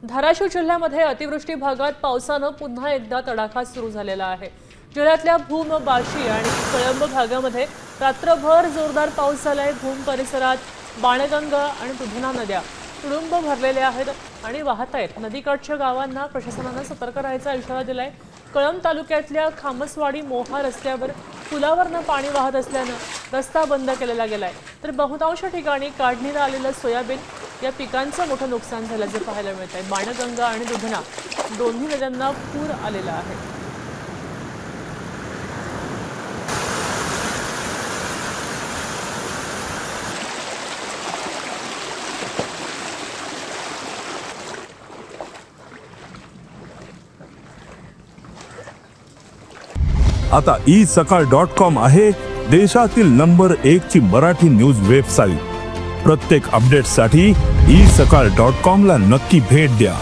धाराशिव जिल्ह्यामध्ये अतिवृष्टी भागात पावसानं पुन्हा एकदा तडाखा सुरू झालेला आहे। जिल्ह्यातल्या भूम, बाशी आणि कळंब भागामध्ये रात्रभर जोरदार पाऊस झालाय। भूम परिसरात बाणगंगा आणि दुधना नद्या तुडुंब भरलेल्या आहेत आणि वाहत आहेत। नदीकाठच्या गावांना प्रशासनाने सतर्क राहायचा इशारा दिलाय। कळंब तालुक्यातल्या खामसवाडी मोहा रस्त्यावर पुलावरनं पाणी वाहत असल्यानं रस्ता बंद केलेला गेलाय, तर बहुतांश ठिकाणी काढणीला आलेलं सोयाबीन या पिकांचं मोठं नुकसान झाल्याचं पाहायला मिळत आहे। बाणगंगा आणि दुधना दोन्ही नद्यांना पूर आलेला आहे। आता isakal.com आहे देशातील नंबर 1 ची मराठी न्यूज वेबसाईट। प्रत्येक अपडेटसाठी isakal.com ला नक्की भेट द्या।